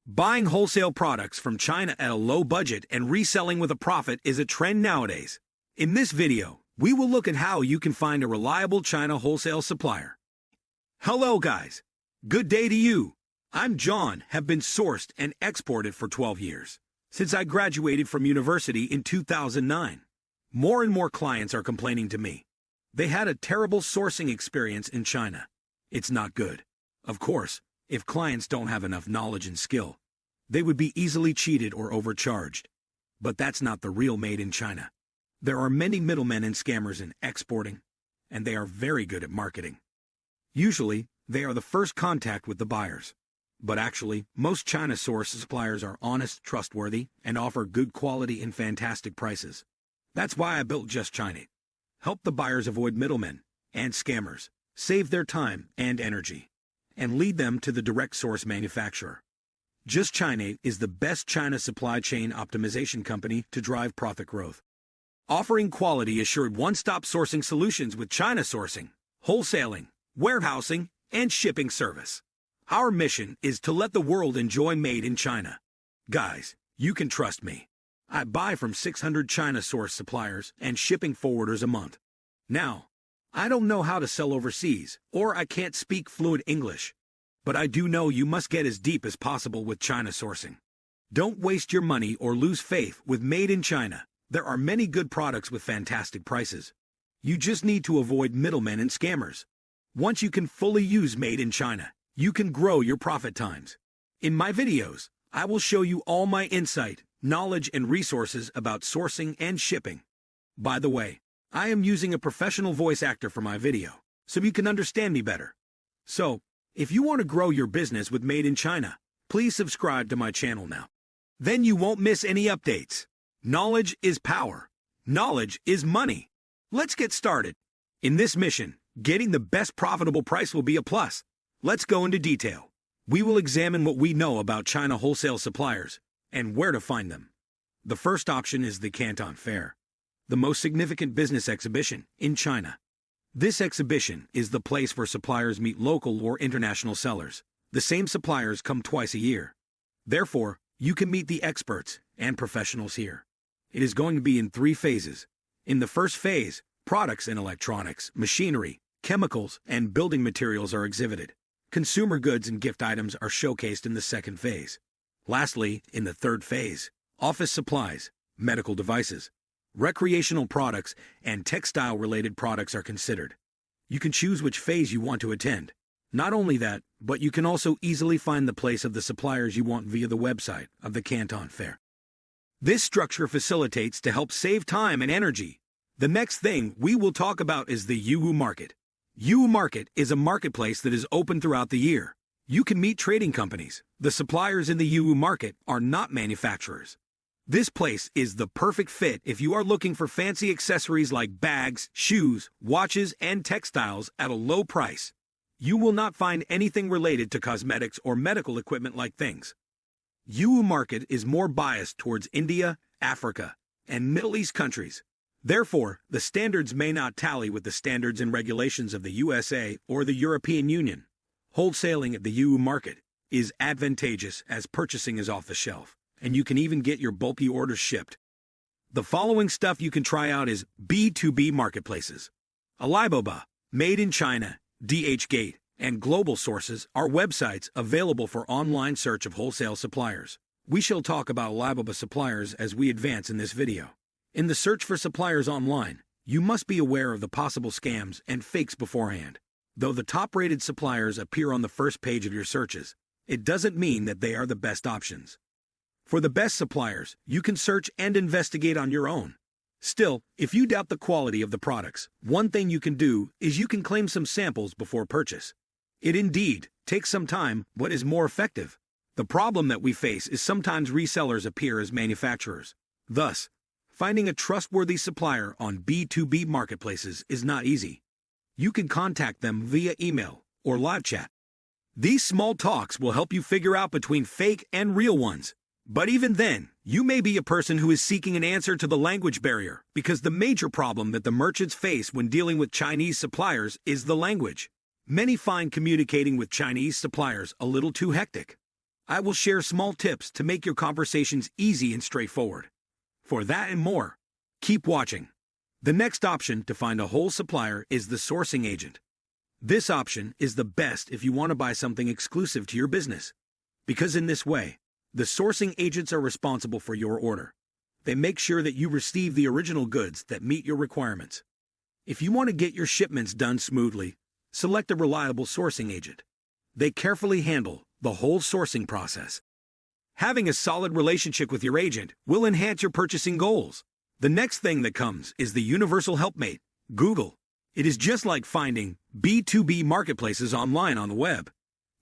Buying wholesale products from China at a low budget and reselling with a profit is a trend nowadays. In this video, we will look at how you can find a reliable China wholesale supplier. Hello guys! Good day to you! I'm John, have been sourced and exported for 12 years, since I graduated from university in 2009. More and more clients are complaining to me. They had a terrible sourcing experience in China. It's not good. Of course, if clients don't have enough knowledge and skill, they would be easily cheated or overcharged. But that's not the real made in China. There are many middlemen and scammers in exporting, and they are very good at marketing. Usually, they are the first contact with the buyers. But actually, most China source suppliers are honest, trustworthy, and offer good quality and fantastic prices. That's why I built JustChinait. Help the buyers avoid middlemen and scammers, save their time and energy, and lead them to the direct source manufacturer. JustChinait is the best China supply chain optimization company to drive profit growth. Offering quality assured one-stop sourcing solutions with China sourcing, wholesaling, warehousing, and shipping service. Our mission is to let the world enjoy made in China. Guys, you can trust me. I buy from 600 China source suppliers and shipping forwarders a month. Now, I don't know how to sell overseas, or I can't speak fluent English. But I do know you must get as deep as possible with China sourcing. Don't waste your money or lose faith with Made in China. There are many good products with fantastic prices. You just need to avoid middlemen and scammers. Once you can fully use Made in China, you can grow your profit times. In my videos, I will show you all my insight, knowledge, and resources about sourcing and shipping. By the way, I am using a professional voice actor for my video, so you can understand me better. So, if you want to grow your business with Made in China, please subscribe to my channel now. Then you won't miss any updates. Knowledge is power. Knowledge is money. Let's get started. In this mission, getting the best profitable price will be a plus. Let's go into detail. We will examine what we know about China wholesale suppliers and where to find them. The first option is the Canton Fair, the most significant business exhibition in China. This exhibition is the place where suppliers meet local or international sellers. The same suppliers come twice a year. Therefore, you can meet the experts and professionals here. It is going to be in 3 phases. In the first phase, products in electronics, machinery, chemicals, and building materials are exhibited. Consumer goods and gift items are showcased in the second phase. Lastly, in the third phase, office supplies, medical devices, recreational products, and textile-related products are considered. You can choose which phase you want to attend. Not only that, but you can also easily find the place of the suppliers you want via the website of the Canton Fair. This structure facilitates to help save time and energy. The next thing we will talk about is the Yiwu market. Yiwu market is a marketplace that is open throughout the year. You can meet trading companies. The suppliers in the Yiwu market are not manufacturers. This place is the perfect fit if you are looking for fancy accessories like bags, shoes, watches, and textiles at a low price. You will not find anything related to cosmetics or medical equipment like things. Yiwu market is more biased towards India, Africa, and Middle East countries. Therefore, the standards may not tally with the standards and regulations of the USA or the European Union. Wholesaling at the Yiwu market is advantageous as purchasing is off the shelf, and you can even get your bulky orders shipped. The following stuff you can try out is B2B marketplaces. Alibaba, Made in China, DHgate, and Global Sources are websites available for online search of wholesale suppliers. We shall talk about Alibaba suppliers as we advance in this video. In the search for suppliers online, you must be aware of the possible scams and fakes beforehand. Though the top-rated suppliers appear on the first page of your searches, it doesn't mean that they are the best options. For the best suppliers, you can search and investigate on your own. Still, if you doubt the quality of the products, one thing you can do is you can claim some samples before purchase. It indeed takes some time, but is more effective. The problem that we face is sometimes resellers appear as manufacturers. Thus, finding a trustworthy supplier on B2B marketplaces is not easy. You can contact them via email or live chat. These small talks will help you figure out between fake and real ones. But even then, you may be a person who is seeking an answer to the language barrier, because the major problem that the merchants face when dealing with Chinese suppliers is the language. Many find communicating with Chinese suppliers a little too hectic. I will share small tips to make your conversations easy and straightforward. For that and more, keep watching. The next option to find a whole supplier is the sourcing agent. This option is the best if you want to buy something exclusive to your business, because in this way, the sourcing agents are responsible for your order. They make sure that you receive the original goods that meet your requirements. If you want to get your shipments done smoothly, select a reliable sourcing agent. They carefully handle the whole sourcing process. Having a solid relationship with your agent will enhance your purchasing goals. The next thing that comes is the universal helpmate, Google. It is just like finding B2B marketplaces online on the web.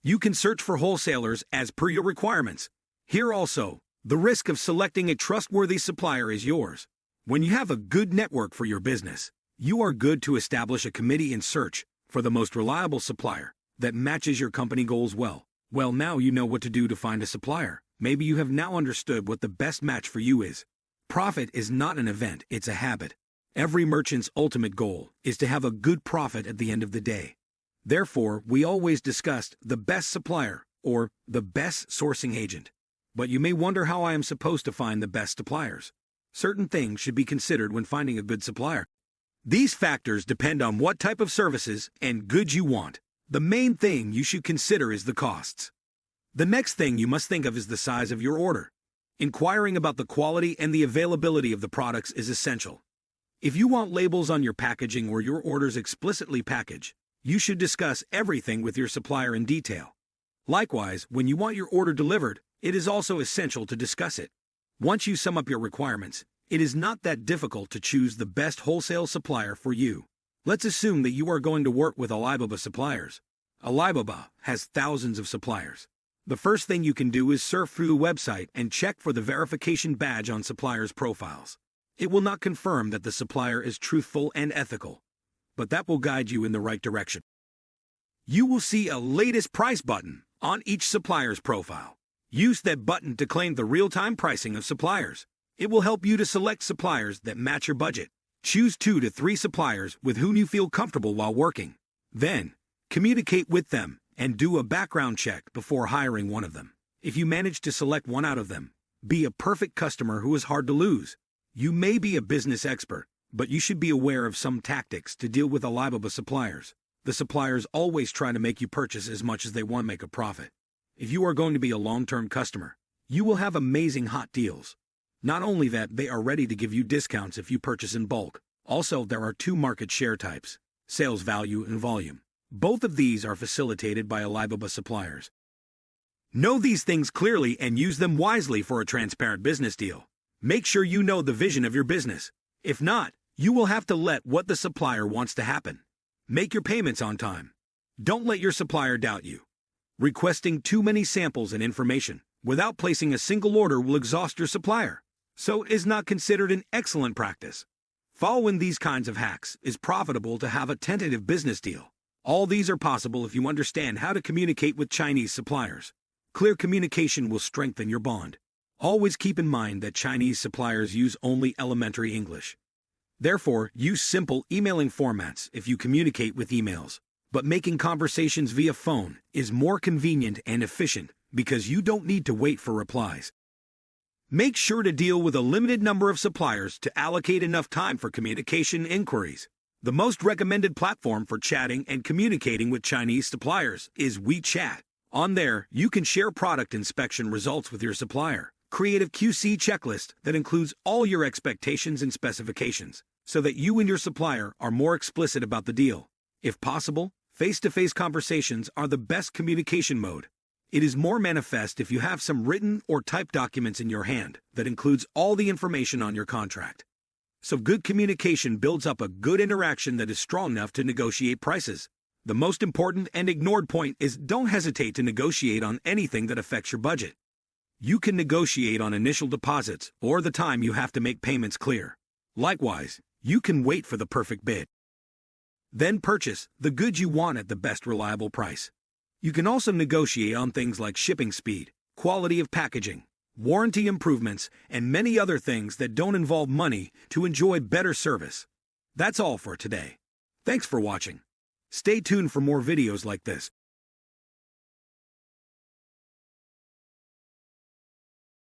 You can search for wholesalers as per your requirements. Here also, the risk of selecting a trustworthy supplier is yours. When you have a good network for your business, you are good to establish a committee and search for the most reliable supplier that matches your company goals well. Well, now you know what to do to find a supplier. Maybe you have now understood what the best match for you is. Profit is not an event, it's a habit. Every merchant's ultimate goal is to have a good profit at the end of the day. Therefore, we always discussed the best supplier or the best sourcing agent. But you may wonder how I am supposed to find the best suppliers. Certain things should be considered when finding a good supplier. These factors depend on what type of services and goods you want. The main thing you should consider is the costs. The next thing you must think of is the size of your order. Inquiring about the quality and the availability of the products is essential. If you want labels on your packaging or your orders explicitly packaged, you should discuss everything with your supplier in detail. Likewise, when you want your order delivered, it is also essential to discuss it. Once you sum up your requirements, it is not that difficult to choose the best wholesale supplier for you. Let's assume that you are going to work with Alibaba suppliers. Alibaba has thousands of suppliers. The first thing you can do is surf through the website and check for the verification badge on suppliers' profiles. It will not confirm that the supplier is truthful and ethical, but that will guide you in the right direction. You will see a latest price button on each supplier's profile. Use that button to claim the real-time pricing of suppliers. It will help you to select suppliers that match your budget. Choose 2 to 3 suppliers with whom you feel comfortable while working. Then, communicate with them and do a background check before hiring one of them. If you manage to select one out of them, be a perfect customer who is hard to lose. You may be a business expert, but you should be aware of some tactics to deal with Alibaba suppliers. The suppliers always try to make you purchase as much as they want to make a profit. If you are going to be a long-term customer, you will have amazing hot deals. Not only that, they are ready to give you discounts if you purchase in bulk. Also, there are 2 market share types, sales value and volume. Both of these are facilitated by Alibaba suppliers. Know these things clearly and use them wisely for a transparent business deal. Make sure you know the vision of your business. If not, you will have to let what the supplier wants to happen. Make your payments on time. Don't let your supplier doubt you. Requesting too many samples and information without placing a single order will exhaust your supplier, so it is not considered an excellent practice. Following these kinds of hacks is profitable to have a tentative business deal. All these are possible if you understand how to communicate with Chinese suppliers. Clear communication will strengthen your bond. Always keep in mind that Chinese suppliers use only elementary English. Therefore, use simple emailing formats if you communicate with emails. But making conversations via phone is more convenient and efficient because you don't need to wait for replies. Make sure to deal with a limited number of suppliers to allocate enough time for communication inquiries. The most recommended platform for chatting and communicating with Chinese suppliers is WeChat. On there, you can share product inspection results with your supplier. Create a QC checklist that includes all your expectations and specifications, so that you and your supplier are more explicit about the deal. If possible, face-to-face conversations are the best communication mode. It is more manifest if you have some written or typed documents in your hand that includes all the information on your contract. So good communication builds up a good interaction that is strong enough to negotiate prices. The most important and ignored point is don't hesitate to negotiate on anything that affects your budget. You can negotiate on initial deposits or the time you have to make payments clear. Likewise, you can wait for the perfect bid. Then purchase the goods you want at the best reliable price. You can also negotiate on things like shipping speed, quality of packaging, warranty improvements, and many other things that don't involve money to enjoy better service. That's all for today. Thanks for watching. Stay tuned for more videos like this.